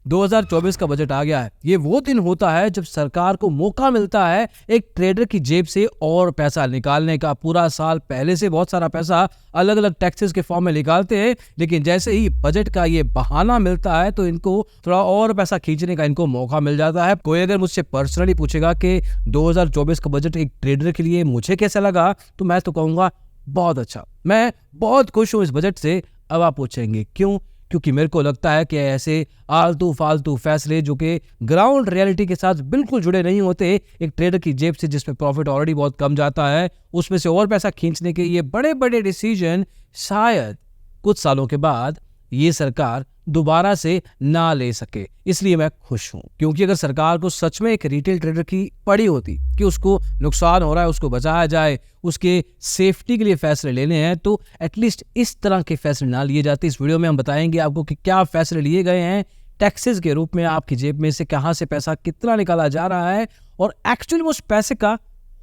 2024 का बजट आ गया है। ये वो दिन होता है जब सरकार को मौका मिलता है एक ट्रेडर की जेब से और पैसा निकालने का। पूरा साल पहले से बहुत सारा पैसा अलग अलग टैक्सेस के फॉर्म में निकालते हैं, लेकिन जैसे ही बजट का ये बहाना मिलता है तो इनको थोड़ा और पैसा खींचने का इनको मौका मिल जाता है। कोई अगर मुझसे पर्सनली पूछेगा कि 2024 का बजट एक ट्रेडर के लिए मुझे कैसा लगा, तो मैं तो कहूंगा बहुत अच्छा, मैं बहुत खुश हूं इस बजट से। अब आप पूछेंगे क्यों? क्योंकि मेरे को लगता है कि ऐसे आलतू फालतू फैसले जो कि ग्राउंड रियलिटी के साथ बिल्कुल जुड़े नहीं होते, एक ट्रेडर की जेब से जिसमें प्रॉफिट ऑलरेडी बहुत कम जाता है, उसमें से और पैसा खींचने के ये बड़े बड़े डिसीजन शायद कुछ सालों के बाद ये सरकार दोबारा से ना ले सके। इसलिए मैं खुश हूं, क्योंकि अगर सरकार को सच में एक रिटेल ट्रेडर की पड़ी होती कि उसको नुकसान हो रहा है, उसको बचाया जाए, उसके सेफ्टी के लिए फैसले लेने हैं, तो एटलीस्ट इस तरह के फैसले ना लिए जाते। इस वीडियो में हम बताएंगे आपको कि क्या फैसले लिए गए हैं टैक्सेस के रूप में, आपकी जेब में से कहां से पैसा कितना निकाला जा रहा है और एक्चुअली उस पैसे का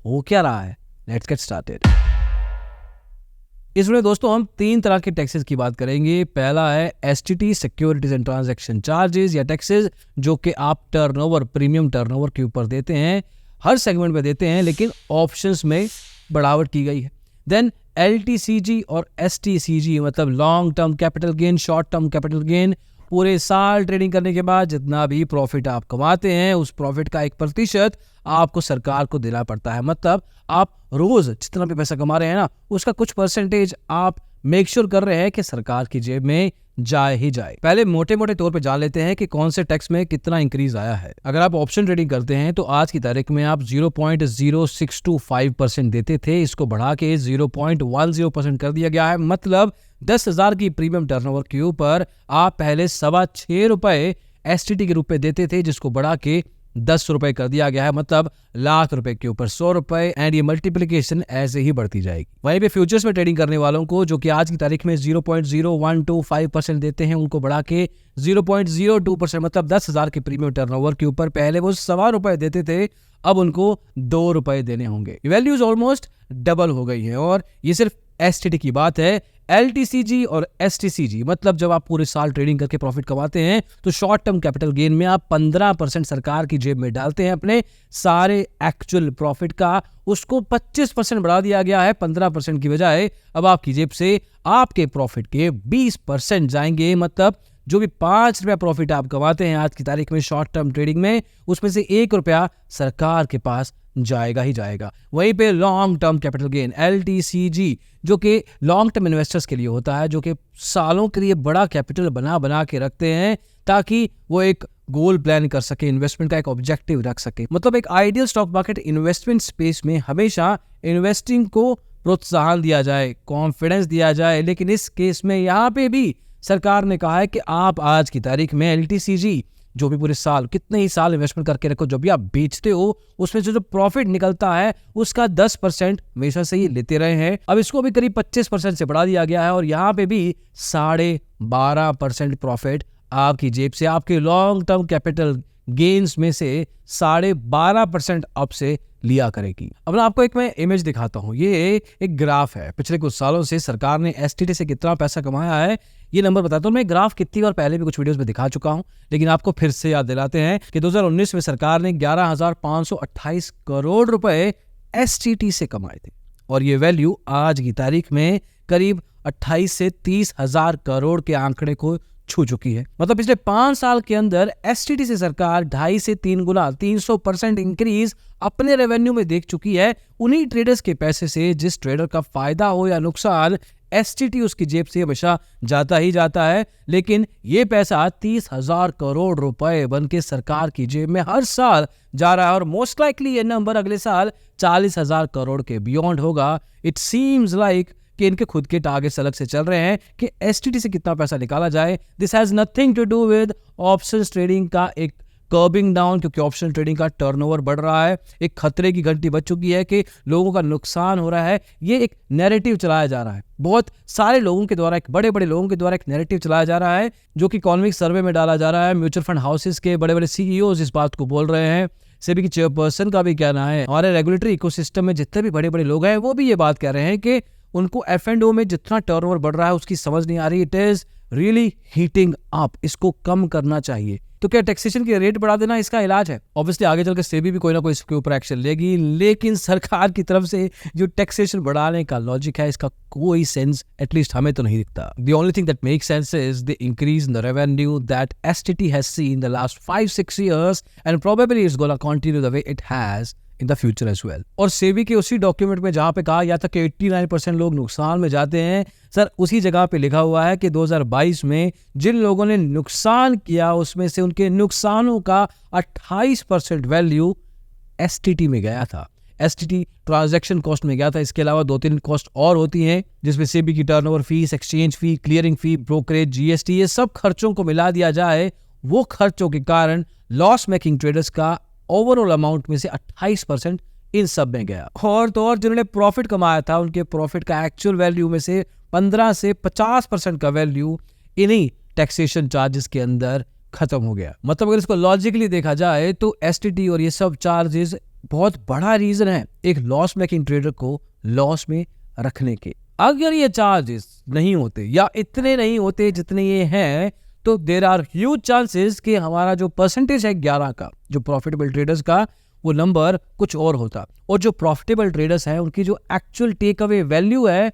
हो क्या रहा है। Let's get started. इस वीडियो दोस्तों हम 3 तरह के टैक्सेस की बात करेंगे। पहला है STT, securities and transaction charges, या टैक्सेस जो कि आप टर्नओवर, प्रीमियम टर्नओवर के ऊपर देते हैं, हर सेगमेंट में देते हैं, लेकिन ऑप्शंस में बढ़ावट की गई है। देन एलटीसीजी और एसटीसीजी, मतलब long term capital gain, short term capital gain. पूरे साल ट्रेडिंग करने के बाद जितना भी प्रॉफिट आप कमाते हैं, उस प्रॉफिट का 1% आपको सरकार को देना पड़ता है। मतलब आप रोज जितना भी पैसा कमा रहे हैं ना, उसका कुछ परसेंटेज आप मेक श्योर कर रहे हैं कि सरकार की जेब में जाए ही जाए। पहले मोटे मोटे तौर पे जान लेते हैं कि कौन से टैक्स में कितना इंक्रीज आया है। अगर आप ऑप्शन ट्रेडिंग करते हैं तो आज की तारीख में आप 0.0625% देते थे, इसको बढ़ा के 0.10% कर दिया गया है। मतलब 10,000 की प्रीमियम टर्नओवर के ऊपर आप पहले 6.25 रुपए एसटीटी के रूप में देते थे, जिसको बढ़ा के 10 रुपए कर दिया गया है। मतलब लाख रुपए के ऊपर 100 रुपए, एंड ये मल्टीप्लिकेशन ऐसे ही बढ़ती जाएगी। वहीं पे फ्यूचर्स में ट्रेडिंग करने वालों को, जो कि आज की तारीख में 0.0125% देते हैं, उनको बढ़ा के 0.02%, मतलब 10,000 के प्रीमियम टर्नओवर के ऊपर पहले वो 1.25 रुपए देते थे, अब उनको 2 रुपए देने होंगे। वैल्यूज ऑलमोस्ट डबल हो गई है, और ये सिर्फ एसटीटी की बात है। एलटीसीजी और एसटीसीजी, मतलब जब आप पूरे साल ट्रेडिंग करके प्रॉफिट कमाते हैं तो शॉर्ट टर्म कैपिटल गेन में आप 15% सरकार की जेब में डालते हैं अपने सारे एक्चुअल प्रॉफिट का, उसको 25% बढ़ा दिया गया है 15% की बजाय। अब आपकी जेब से आपके प्रॉफिट के 20% जाएंगे। मतलब जो भी 5 रुपया प्रॉफिट आप कमाते हैं आज की तारीख में शॉर्ट टर्म ट्रेडिंग में, उसमें से 1 रुपया सरकार के पास जाएगा ही जाएगा। वहीं पे long term capital gain LTCG, जो कि लॉन्ग टर्म इन्वेस्टर्स के लिए होता है, जो कि सालों के लिए बड़ा कैपिटल बना के रखते हैं ताकि वो एक गोल प्लान कर सके, इन्वेस्टमेंट का एक ऑब्जेक्टिव रख सके। मतलब एक ideal stock market investment space में हमेशा इन्वेस्टिंग को प्रोत्साहन दिया जाए, कॉन्फिडेंस दिया जाए, लेकिन इस केस में यहाँ पे भी सरकार ने कहा है कि आप आज की तारीख में एलटीसीजी, जो भी पूरे साल कितने ही साल इन्वेस्टमेंट करके रखो, जब भी आप बेचते हो उसमें से जो प्रॉफिट निकलता है उसका 10% हमेशा से ही लेते रहे हैं। अब इसको भी करीब 25% से बढ़ा दिया गया है, और यहाँ पे भी 12.5% प्रॉफिट आपकी जेब से, आपके लॉन्ग टर्म कैपिटल गेन्स में से 12.5% अब से लिया करेगी। अब ना आपको एक मैं इमेज दिखाता हूँ। ये एक ग्राफ है, पिछले कुछ सालों से सरकार ने एसटीटी से कितना पैसा कमाया है ये नंबर बताता हूँ। मैं ग्राफ कितनी बार पहले भी कुछ वीडियोस में दिखा चुका हूँ, लेकिन आपको फिर से याद दिलाते हैं कि 2019 में सरकार ने 11,528 करोड़ रुपए एसटीटी से कमाए थे, और ये वैल्यू आज की तारीख में करीब 28 से 30 हजार करोड़ के आंकड़े को छू चुकी है। मतलब पिछले 5 साल के अंदर एसटीटी से सरकार 2.5 से 3 गुना 300% इंक्रीज अपने रेवेन्यू में देख चुकी है। उन्हीं ट्रेडर्स के पैसे से, जिस ट्रेडर का फायदा हो या नुकसान, एसटीटी उसकी जेब से हमेशा जाता ही जाता है। लेकिन ये पैसा 30,000 करोड़ रुपए बन के सरकार की जेब में हर साल जा रहा है, और मोस्ट लाइकली ये नंबर अगले साल 40,000 करोड़ के बियॉन्ड होगा। इट सीम्स लाइक कि इनके खुद के टारगेट्स अलग से चल रहे हैं कि एसटीटी से कितना पैसा निकाला जाए। This has nothing to do with options trading का एक कर्बिंग डाउन, क्योंकि ऑप्शन ट्रेडिंग का टर्नओवर बढ़ रहा है। एक खतरे की घंटी बज चुकी है कि लोगों का नुकसान हो रहा है। ये एक नैरेटिव चलाया जा रहा है, बहुत सारे लोगों के द्वारा, एक बड़े बड़े लोगों के द्वारा एक नैरेटिव चलाया जा रहा है, जो कि इकोनॉमिक सर्वे में डाला जा रहा है। म्यूचुअल फंड हाउसेस के बड़े बड़े सीईओज इस बात को बोल रहे हैं। सेबी की चेयरपर्सन का भी कहना है। हमारे रेगुलेटरी इकोसिस्टम में जितने भी बड़े बड़े लोग हैं वो भी ये बात कह रहे हैं कि उनको F&O में जितना टर्नओवर बढ़ रहा है उसकी समझ नहीं आ रही। It is really heating up, इसको कम करना चाहिए। तो क्या टैक्सेशन के रेट बढ़ा देना इसका इलाज है? ऑब्वियसली आगे चलकर सेबी भी कोई ना कोई इसके ऊपर एक्शन लेगी, लेकिन सरकार की तरफ से जो टैक्सेशन बढ़ाने का लॉजिक है, इसका कोई सेंस एटलीस्ट हमें तो नहीं दिखता। The only thing that makes sense is the increase in the revenue that STT has seen the last 5-6 years and probably it's gonna continue the way it has in the future as well. और सेबी के उसी document में जहां पे कहा गया था कि 89% लोग नुकसान में जाते हैं, सर उसी जगह पे लिखा हुआ है कि 2022 में जिन लोगों ने नुकसान किया उसमें से उनके नुकसानों का 28% वैल्यू एसटीटी में गया था। एसटीटी ट्रांजैक्शन कॉस्ट में गया था। इसके अलावा 2-3 कॉस्ट और होती हैं जिसमें सेबी की टर्नओवर फीस, एक्सचेंज फी, क्लियरिंग फी, ब्रोकरेज, जीएसटी, ये सब खर्चों को मिला दिया जाए, वो खर्चों के कारण लॉस मेकिंग ट्रेडर्स का ओवरऑल अमाउंट में से 28% इन सब में गया। और तो और जिन्होंने प्रॉफिट कमाया था उनके प्रॉफिट का एक्चुअल वैल्यू में से 15 से 50% का वैल्यू इन्हीं टैक्सेशन चार्जेस के अंदर खत्म हो गया। मतलब अगर इसको लॉजिकली देखा जाए तो एसटीटी और ये सब चार्जेस बहुत बड़ा रीजन है एक लॉस मेकिंग ट्रेडर को लॉस में रखने के। अगर ये चार्जेस नहीं होते या इतने नहीं होते जितने ये हैं, तो देयर आर ह्यूज चांसेस कि हमारा जो परसेंटेज है 11 का, जो प्रॉफिटेबल ट्रेडर्स का, वो नंबर कुछ और होता। और जो प्रॉफिटेबल ट्रेडर्स हैं उनकी जो एक्चुअल टेक अवे वैल्यू है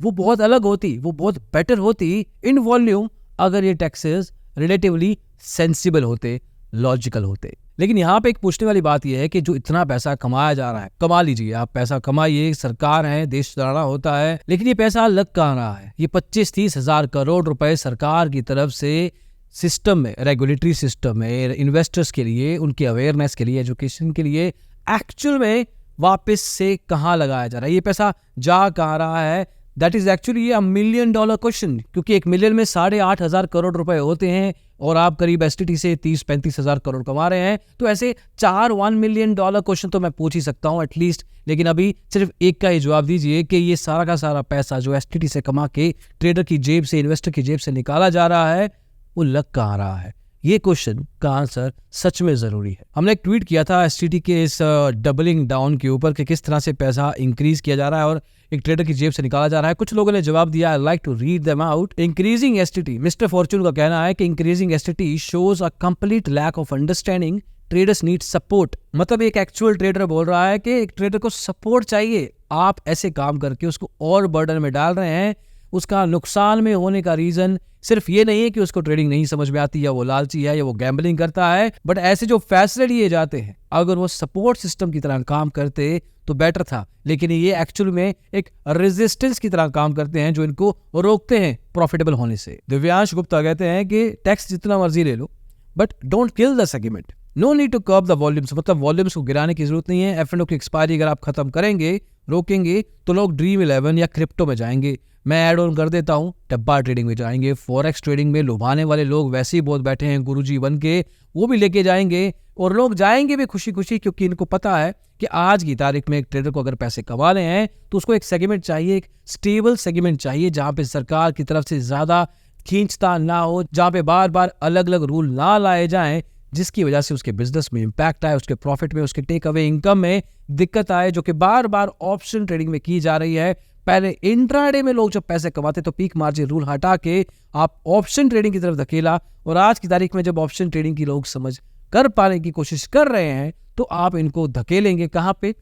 वो बहुत अलग होती, वो बहुत बेटर होती इन वॉल्यूम अगर ये टैक्सेस रिलेटिवली सेंसिबल होते, लॉजिकल होते। लेकिन यहाँ पे एक पूछने वाली बात यह है कि जो इतना पैसा कमाया जा रहा है, कमा लीजिए, आप पैसा कमाइए, सरकार है, देश चलाना होता है, लेकिन ये पैसा लग कहाँ रहा है? ये 25-30 हजार करोड़ रुपए सरकार की तरफ से सिस्टम में, रेगुलेटरी सिस्टम में, इन्वेस्टर्स के लिए, उनके अवेयरनेस के लिए, एजुकेशन के लिए एक्चुअल में वापस से कहाँ लगाया जा रहा है? ये पैसा जा कहाँ रहा है? That is actually $1 million question, क्योंकि 1 मिलियन में 8,500 करोड़ रुपए होते हैं और आप करीब एसटीटी से 30-35 हजार करोड़ कमा रहे हैं, तो ऐसे 1 million क्वेश्चन तो मैं पूछ ही सकता हूं एटलीस्ट। लेकिन अभी सिर्फ एक का ही जवाब दीजिए कि ये सारा का सारा पैसा जो एसटीटी से कमा के ट्रेडर की जेब से, इन्वेस्टर की जेब से निकाला जा रहा है, वो लग कहाँ रहा है? ये क्वेश्चन का आंसर सच में जरूरी है। हमने एक ट्वीट किया था एसटीटी के इस डबलिंग डाउन के ऊपर कि किस तरह से पैसा इंक्रीज किया जा रहा है और एक ट्रेडर की जेब से निकाला जा रहा है। कुछ लोगों ने जवाब दिया, I like to read them out. Increasing STT, mister Fortune का कहना है कि increasing STT shows a complete lack of understanding, traders need support. मतलब एक एक्चुअल ट्रेडर बोल रहा है कि एक ट्रेडर को सपोर्ट चाहिए। आप ऐसे काम करके उसको और बर्डन में डाल रहे हैं। उसका नुकसान में होने का रीजन सिर्फ ये नहीं है कि उसको ट्रेडिंग नहीं समझ में आती, या वो लालची है, या वो गैम्बलिंग करता है, बट ऐसे जो फैसले लिए जाते हैं, अगर वो सपोर्ट सिस्टम की तरह काम करते तो बेटर था। लेकिन ये एक्चुअल में एक रेजिस्टेंस की तरह काम करते हैं जो इनको रोकते हैं प्रॉफिटेबल होने से। दिव्यांश गुप्ता कहते हैं कि टैक्स जितना मर्जी ले लो, but don't kill the segment, no need to curb the volumes. मतलब वॉल्यूम्स को गिराने की जरूरत नहीं है। एफ&ओ की एक्सपायरी अगर आप खत्म करेंगे, रोकेंगे, तो लोग ड्रीम 11 या क्रिप्टो में जाएंगे। मैं ऐड ऑन कर देता हूं, डब्बा ट्रेडिंग में जाएंगे, फॉरेक्स ट्रेडिंग में लुभाने वाले लोग वैसे ही बहुत बैठे हैं गुरुजी बन के, वो भी लेके जाएंगे और लोग जाएंगे भी खुशी खुशी, क्योंकि इनको पता है कि आज की तारीख में एक ट्रेडर को अगर पैसे कमाने हैं तो उसको एक सेगमेंट चाहिए, एक स्टेबल सेगमेंट चाहिए जहां पे सरकार की तरफ से ज्यादा खींचता ना हो, जहां पे बार बार अलग अलग रूल ना लाए जाएं जिसकी वजह से उसके बिजनेस में इंपैक्ट आए, उसके प्रॉफिट में, उसके टेक अवे इनकम में दिक्कत आए, जो कि बार बार ऑप्शन ट्रेडिंग में की जा रही है। पहले इंट्राडे में लोग जब पैसे कमाते तो पीक मार्जिन रूल हटा के आप ऑप्शन ट्रेडिंग की तरफ धकेला, और आज की तारीख में जब ऑप्शन ट्रेडिंग की लोग समझ कर पाने की कोशिश कर रहे हैं तो आप इनको धकेलेंगे कहां पे?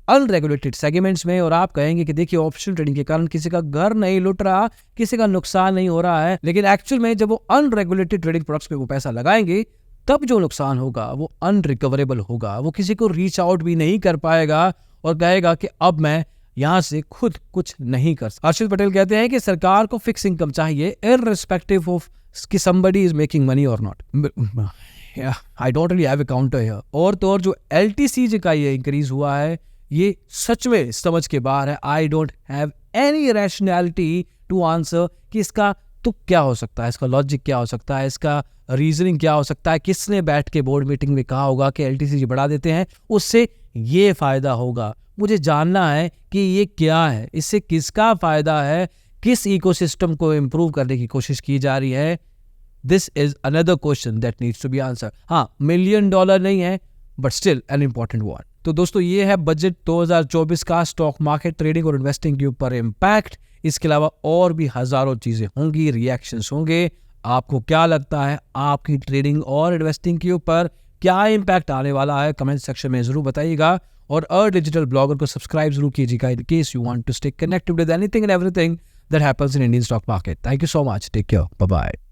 अनरेगुलेटेड सेगमेंट्स में। और आप कहेंगे कि देखिए ऑप्शन ट्रेडिंग के कारण किसी का घर नहीं लुट रहा, किसी का नुकसान नहीं हो रहा है, लेकिन एक्चुअल में जब वो अनरेगुलेटेड ट्रेडिंग प्रोडक्ट्स पे वो पैसा लगाएंगे तब जो नुकसान होगा वो अनरिकवरेबल होगा। वो किसी को रीच आउट भी नहीं कर पाएगा और कहेगा कि अब मैं यहां से खुद कुछ नहीं कर सकता। हर्षित पटेल कहते हैं कि सरकार को फिक्स इनकम चाहिए इररिस्पेक्टिव ऑफ कि somebody is making money or not. Yeah, I don't really have a counter here. और तो और जो LTC का ये इंक्रीज हुआ है ये सच में समझ के बाहर है। I don't have any rationality to answer कि इसका तुक क्या हो सकता है, इसका लॉजिक क्या हो सकता है, इसका रीजनिंग क्या हो सकता है, किसने बैठ के बोर्ड मीटिंग में कहा होगा कि LTC बढ़ा देते हैं उससे ये फायदा होगा। मुझे जानना है कि ये क्या है, इससे किसका फायदा है, किस इकोसिस्टम को इम्प्रूव करने की कोशिश की जा रही है। This is another question that needs to be answer. हाँ, $1 million नहीं है but still an important one. तो दोस्तों ये है बजट 2024 का स्टॉक मार्केट, ट्रेडिंग और इन्वेस्टिंग के ऊपर इम्पैक्ट। इसके अलावा और भी हज़ारों चीज़ें होंगी, रिएक्शंस होंगे। आपको क्या लगता है, आपकी ट्रेडिंग और इन्वेस्टिंग के ऊपर क्या इम्पैक्ट आने वाला है, कमेंट सेक्शन में ज़रूर बताइएगा। और डिजिटल ब्लॉगर को सब्सक्राइब जरूर कीजिएगा in case you want to stay connected with anything and everything that happens in Indian stock market. Thank you so much. Take care. Bye-bye.